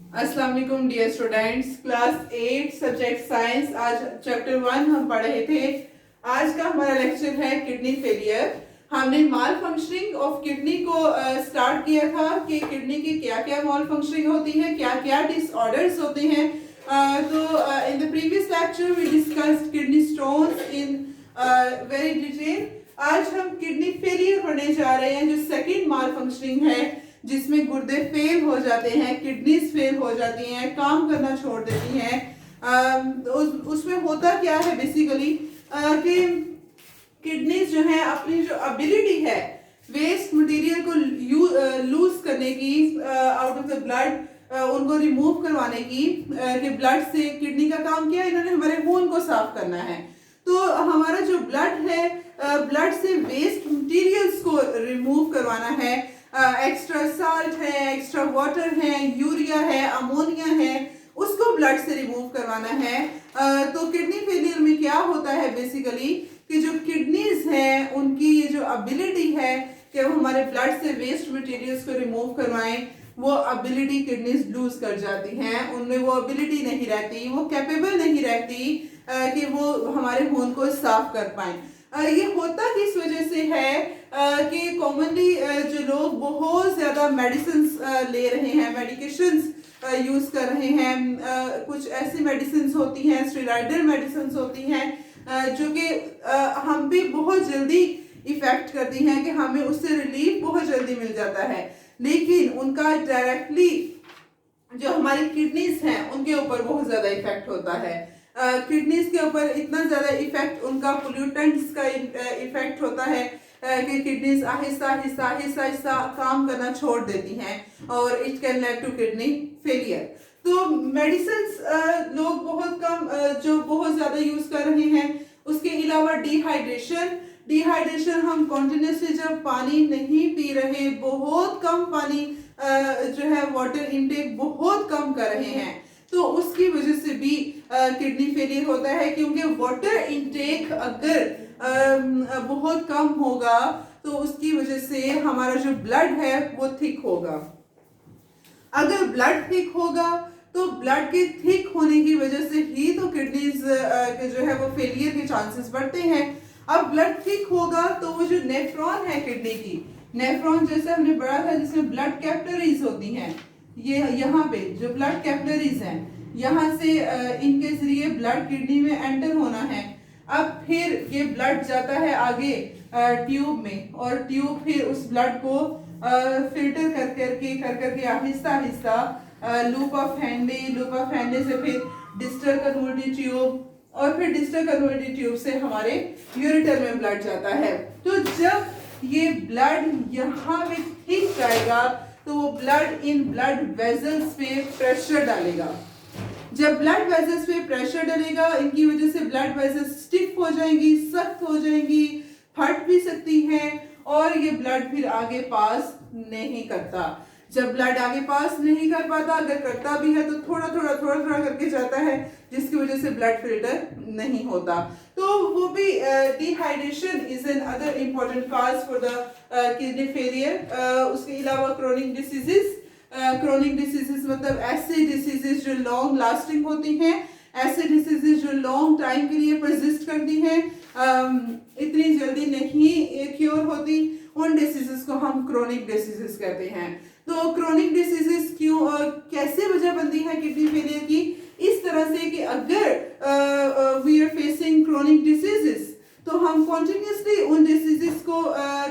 अस्सलाम वालेकुम dear students, class 8 subject science. आज चैप्टर 1 हम पढ़ रहे थे। आज का हमारा लेक्चर है किडनी फेलियर। हमने माल फंक्शनिंग ऑफ किडनी को स्टार्ट किया था कि किडनी की क्या क्या माल फंक्शनिंग होती है, क्या क्या डिसऑर्डर्स होते हैं। तो in the previous lecture we discussed kidney stones in very detail. आज हम किडनी फेलियर पढ़ने जा रहे हैं, जो सेकेंड माल फंक्शनिंग है, जिसमें गुर्दे फेल हो जाते हैं, किडनीज फेल हो जाती हैं, काम करना छोड़ देती हैं। उसमें होता क्या है बेसिकली कि किडनीज जो है अपनी जो एबिलिटी है वेस्ट मटेरियल को लूज करने की, आउट ऑफ द ब्लड उनको रिमूव करवाने की, कि ब्लड से किडनी का काम क्या है, इन्होंने हमारे खून को साफ करना है। तो हमारा जो ब्लड है, ब्लड से वेस्ट मटेरियल्स को रिमूव करवाना है। एक्स्ट्रा साल्ट है, एक्स्ट्रा वाटर है, यूरिया है, अमोनिया है, उसको ब्लड से रिमूव करवाना है। तो किडनी फेलियर में क्या होता है बेसिकली कि जो किडनीज हैं उनकी ये जो एबिलिटी है कि वो हमारे ब्लड से वेस्ट मटेरियल्स को रिमूव करवाएं, वो एबिलिटी किडनीज लूज कर जाती हैं। उनमें वो एबिलिटी नहीं रहती, वो कैपेबल नहीं रहती कि वो हमारे खून को साफ कर पाएं। ये होता किस वजह से है कि कॉमनली जो लोग बहुत ज़्यादा मेडिसिन ले रहे हैं, मेडिकेशंस यूज़ कर रहे हैं। कुछ ऐसी मेडिसिन होती हैं, स्टेरॉइडल मेडिसिन होती हैं, जो कि हम भी बहुत जल्दी इफ़ेक्ट करती हैं, कि हमें उससे रिलीफ बहुत जल्दी मिल जाता है, लेकिन उनका डायरेक्टली जो हमारी किडनीज हैं उनके ऊपर बहुत ज़्यादा इफ़ेक्ट होता है। किडनीज के ऊपर इतना ज़्यादा इफेक्ट उनका पोल्यूटेंट्स का इफेक्ट होता है कि किडनीज आहिस्ता आहिस्ता आहिस्ता आहिस्ता काम करना छोड़ देती हैं, और it can lead to kidney failure. तो मेडिसिन लोग बहुत कम जो बहुत ज़्यादा यूज़ कर रहे हैं। उसके अलावा डिहाइड्रेशन हम कॉन्टिन्यूसली जब पानी नहीं पी रहे, बहुत कम पानी जो है वाटर इनटेक बहुत कम कर रहे हैं, तो उसकी वजह से भी किडनी फेलियर होता है। क्योंकि वाटर इनटेक अगर बहुत कम होगा तो उसकी वजह से हमारा जो ब्लड है वो थिक होगा। अगर ब्लड थिक होगा तो ब्लड के थिक होने की वजह से ही तो किडनीज जो है वो फेलियर के चांसेस बढ़ते हैं। अब ब्लड थिक होगा तो वो जो नेफ्रॉन है किडनी की, नेफ्रॉन जैसे हमने पढ़ा था जिसमें ब्लड कैपिलरीज होती हैं, ये यहाँ पे जो ब्लड कैपिलरीज हैं, यहाँ से इनके जरिए ब्लड किडनी में एंटर होना है। अब फिर ये ब्लड जाता है आगे ट्यूब में, और ट्यूब फिर उस ब्लड को फिल्टर कर करके आहिस्ता आहिस्ता लूप ऑफ हैंडे से फिर डिस्टल कन्वर्टिंग ट्यूब, और फिर डिस्टल कन्वर्टिंग ट्यूब से हमारे यूरेटर में ब्लड जाता है। तो जब ये ब्लड यहाँ पे थिक जाएगा तो वो ब्लड इन ब्लड वेजल्स पे प्रेशर डालेगा। जब ब्लड वेजल्स पे प्रेशर डालेगा, इनकी वजह से ब्लड वेजल्स स्टिफ हो जाएंगी, सख्त हो जाएंगी, फट भी सकती हैं, और ये ब्लड फिर आगे पास नहीं करता। जब ब्लड आगे पास नहीं कर पाता, अगर करता भी है तो थोड़ा थोड़ा करके जाता है, जिसकी वजह से ब्लड फिल्टर नहीं होता। तो वो भी dehydration is an other important cause for the kidney failure. उसके अलावा क्रोनिक डिसीजेस, क्रोनिक डिसीजेस मतलब ऐसे डिसीजेस जो लॉन्ग लास्टिंग होती हैं, ऐसे डिसीजेस जो लॉन्ग टाइम के लिए परसिस्ट करती हैं, इतनी जल्दी नहीं क्योर होती, उन डिसीजेस को हम क्रोनिक डिसीजेस कहते हैं। तो क्रोनिक डिसीजेस क्यों कैसे वजह बनती है किडनी फेलियर की? इस तरह से कि अगर we are facing chronic diseases तो हम कॉन्टिन्यूसली उन डिसीजेस को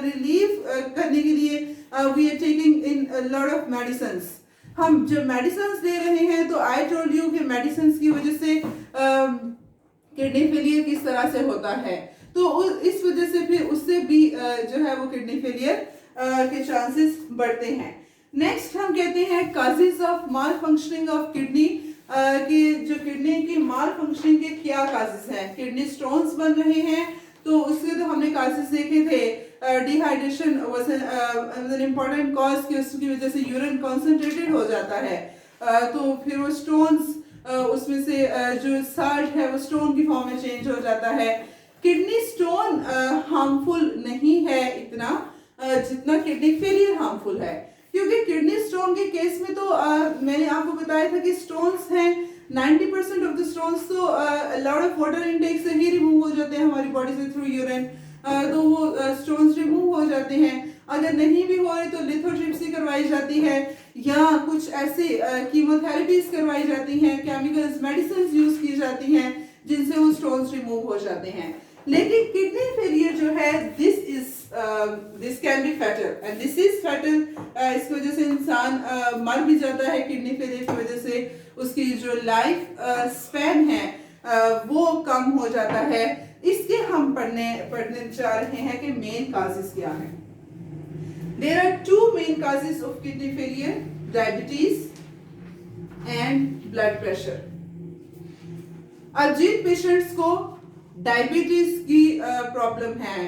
रिलीव करने के लिए we are taking in lot of medicines. हम जब मेडिसिन्स ले रहे हैं तो आई टोल्ड यू कि मेडिसिन्स की वजह से किडनी फेलियर किस तरह से होता है। तो इस वजह से फिर उससे भी जो है वो किडनी फेलियर के चांसेस बढ़ते हैं। नेक्स्ट हम कहते हैं causes of mall functioning of kidney, कि जो किडनी की माल फंक्शनिंग के क्या काजेस हैं। किडनी स्टोन्स बन रहे हैं तो उसके तो हमने काजेस देखे थे। Dehydration was an important cause, कि उसकी वजह से यूरिन कॉन्सेंट्रेटेड हो जाता है, तो फिर वो स्टोन्स उसमें से जो साल्ट है वो स्टोन की फॉर्म में चेंज हो जाता है। किडनी स्टोन हार्मफुल नहीं है इतना जितना किडनी फेलियर हार्मफुल है, क्योंकि किडनी स्टोन के केस में तो मैंने आपको बताया था कि स्टोन्स हैं, 90% ऑफ द स्टोन्स तो लॉट ऑफ वाटर इनटेक से ही रिमूव हो जाते हैं हमारी बॉडी से थ्रू यूरिन, तो वो स्टोन्स रिमूव हो जाते हैं। अगर नहीं भी हो रहे तो लिथोट्रिप्सी करवाई जाती है या कुछ ऐसे कीमोथेरेपीज करवाई जाती हैं, केमिकल्स मेडिसिन यूज की जाती हैं जिनसे वो स्टोन्स रिमूव हो जाते हैं। लेकिन किडनी फेलियर जो है this can be fatal and this is fatal. इसकी वजह से इंसान मर भी जाता है। किडनी फेलियर की वजह से उसकी जो लाइफ स्पैन है वो कम हो जाता है। इसके हम पढ़ने चाह रहे हैं कि मेन काजेस क्या हैं। There are two main causes of kidney failure: diabetes and blood pressure. अब जिन पेशेंट्स को डायबिटीज की प्रॉब्लम है,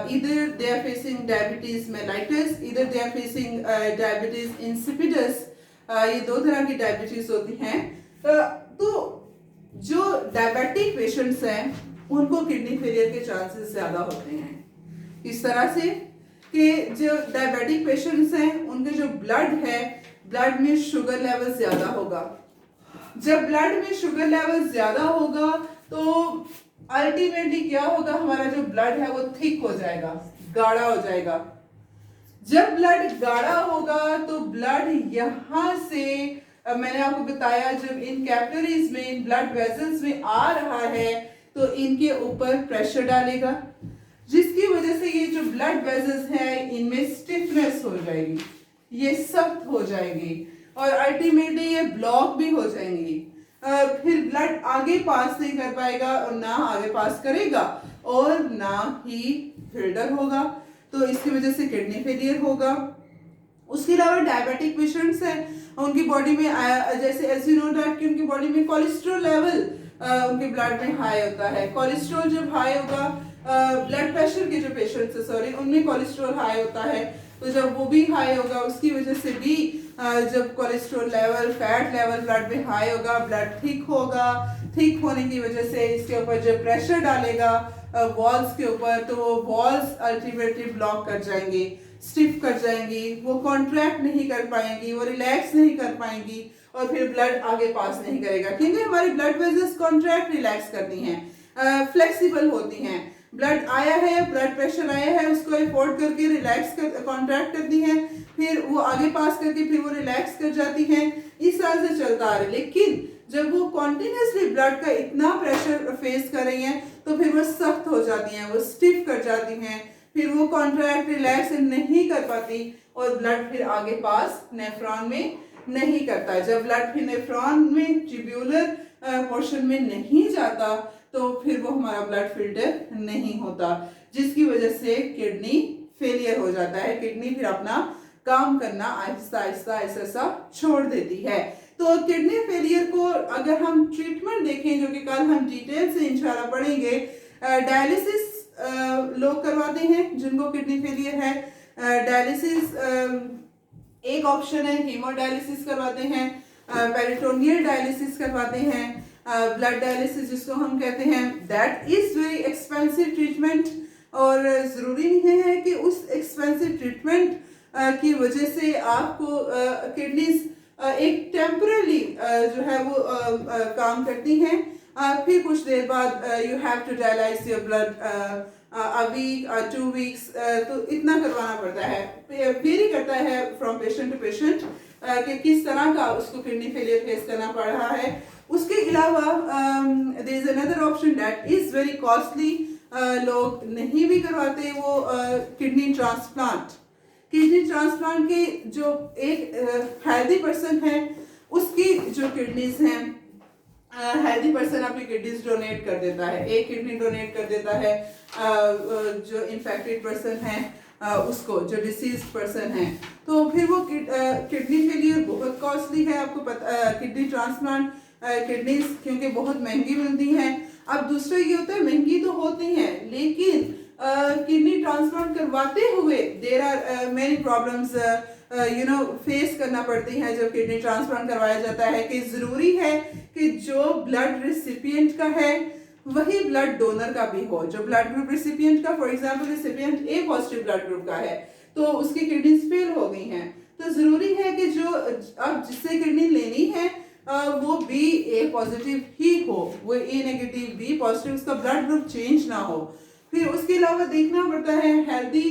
either they are facing diabetes mellitus, either they are facing diabetes insipidus, ये दो तरह की डायबिटीज होती हैं। तो जो डायबिटिक पेशेंट्स हैं उनको किडनी फेलियर के चांसेस ज्यादा होते हैं। इस तरह से कि जो डायबिटिक पेशेंट्स हैं उनके जो ब्लड है, ब्लड में शुगर लेवल ज्यादा होगा। जब ब्लड में शुगर लेवल ज्यादा होगा तो अल्टीमेटली क्या होगा, हमारा जो ब्लड है वो थिक हो जाएगा, गाढ़ा हो जाएगा। जब ब्लड गाढ़ा होगा तो ब्लड यहाँ से मैंने आपको बताया जब इन कैपिलरीज में, इन ब्लड वेसल्स में आ रहा है तो इनके ऊपर प्रेशर डालेगा, जिसकी वजह से ये जो ब्लड वेसल्स हैं इनमें स्टिफनेस हो जाएगी, ये सख्त हो जाएगी और अल्टीमेटली ये ब्लॉक भी हो जाएंगी। फिर ब्लड आगे पास नहीं कर पाएगा और ना आगे पास करेगा और ना ही फिल्टर होगा, तो इसकी वजह से किडनी फेलियर होगा। उसके अलावा डायबिटिक पेशेंट्स हैं, उनकी बॉडी में जैसे एज यू नो दैट कि उनकी बॉडी में कोलेस्ट्रॉल लेवल उनके ब्लड में हाई होता है। कोलेस्ट्रॉल जब हाई होगा, ब्लड प्रेशर के जो पेशेंट्स है सॉरी, उनमें कोलेस्ट्रॉल हाई होता है, तो जब वो भी हाई होगा उसकी वजह से भी जब cholesterol level, fat level blood में हाई होगा, ब्लड थिक होगा, थिक होने की वजह से इसके ऊपर जब प्रेशर डालेगा वॉल्स के ऊपर तो वो वॉल्स अल्टीमेटली ब्लॉक कर जाएंगी, स्टिफ कर जाएंगी, वो कॉन्ट्रैक्ट नहीं कर पाएंगी, वो रिलैक्स नहीं कर पाएंगी और फिर ब्लड आगे पास नहीं करेगा, क्योंकि हमारी ब्लड वेसल्स कॉन्ट्रैक्ट रिलैक्स करती हैं, फ्लेक्सिबल होती हैं। ब्लड आया है, ब्लड प्रेशर आया है, उसको अफोर्ड करके रिलैक्स कर कॉन्ट्रैक्ट करती हैं, फिर वो आगे पास करके फिर वो रिलैक्स कर जाती हैं। इस तरह से चलता आ रहा है। लेकिन जब वो कॉन्टिन्यूसली ब्लड का इतना प्रेशर फेस कर रही हैं तो फिर वो सख्त हो जाती हैं, वो स्टिफ कर जाती हैं, फिर वो कॉन्ट्रैक्ट रिलैक्स नहीं कर पाती और ब्लड फिर आगे पास नेफ्रॉन में नहीं करता। जब ब्लड फिर नेफ्रॉन में ट्यूब्यूलर पोर्शन में नहीं जाता तो फिर वो हमारा ब्लड फिल्टर नहीं होता, जिसकी वजह से किडनी फेलियर हो जाता है। किडनी फिर अपना काम करना आहिस्ता आहिस्ता ऐसा छोड़ देती है। तो किडनी फेलियर को अगर हम ट्रीटमेंट देखें, जो कि कल हम डिटेल से इंशाल्लाह पढ़ेंगे, डायलिसिस लोग करवाते हैं जिनको किडनी फेलियर है। डायलिसिस एक ऑप्शन है, हीमोडायलिसिस करवाते हैं, पेरिटोनियल डायलिसिस करवाते हैं, ब्लड डायलिसिस जिसको हम कहते हैं, that is very expensive treatment और ज़रूरी नहीं है कि उस एक्सपेंसिव ट्रीटमेंट की वजह से आपको किडनीज एक टेम्पररी जो है वो काम करती हैं, फिर कुछ देर बाद you have to dialyse your blood a week or 2 weeks, तो इतना करवाना पड़ता है। वेरी करता है फ्रॉम पेशेंट टू पेशेंट कि किस तरह का उसको किडनी फेलियर फेस करना पड़ रहा है। उसके अलावा there is another option that is very costly, लोग नहीं भी करवाते, वो किडनी ट्रांसप्लांट। किडनी ट्रांसप्लांट के जो एक हेल्दी पर्सन है उसकी जो किडनीज हैं, हेल्दी पर्सन अपनी किडनीज डोनेट कर देता है, एक किडनी डोनेट कर देता है, जो इन्फेक्टेड पर्सन है उसको, जो डिसीज पर्सन है, तो फिर वो किडनी फेलियर बहुत कॉस्टली है। आपको पता, किडनी ट्रांसप्लांट किडनीज क्योंकि बहुत महंगी मिलती हैं। अब दूसरा ये होता है महंगी तो होती हैं, लेकिन किडनी ट्रांसप्लांट करवाते हुए there are many problems face करना पड़ती हैं जब किडनी ट्रांसप्लांट करवाया जाता है, कि जरूरी है कि जो ब्लड रिसिपिएंट का है वही ब्लड डोनर का भी हो। जो ब्लड ग्रुप रिसिपिएंट का, for example recipient A positive blood group का है तो उसकी किडनीज फेल हो गई हैं, तो ज़रूरी है कि जो अब जिससे किडनी लेनी है वो बी ए पॉजिटिव ही हो, वो ए नेगेटिव बी पॉजिटिव, उसका ब्लड ग्रुप चेंज ना हो। फिर उसके अलावा देखना पड़ता है हेल्दी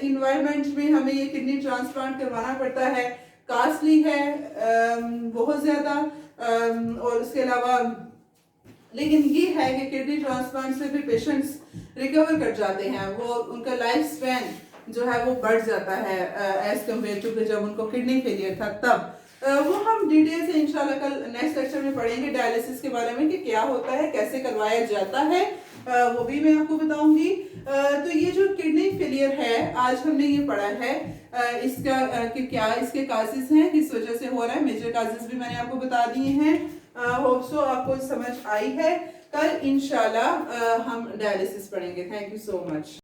इन्वायरमेंट में हमें ये किडनी ट्रांसप्लांट करवाना पड़ता है, कास्टली है बहुत ज़्यादा। और उसके अलावा लेकिन ये है कि किडनी ट्रांसप्लांट से भी पेशेंट्स रिकवर कर जाते हैं, वो उनका लाइफ स्पैन जो है वो बढ़ जाता है एज कम्पेयर टू जब उनको किडनी फेलियर था तब। वो हम डिटेल से इंशाल्लाह कल नेक्स्ट लेक्चर में पढ़ेंगे डायलिसिस के बारे में कि क्या होता है, कैसे करवाया जाता है, वो भी मैं आपको बताऊंगी। तो ये जो किडनी फेलियर है आज हमने ये पढ़ा है इसका कि क्या इसके काजेस हैं, किस वजह से हो रहा है, मेजर काजेस भी मैंने आपको बता दिए हैं। होप सो आपको समझ आई है। कल इंशाल्लाह हम डायलिसिस पढ़ेंगे। Thank you so much.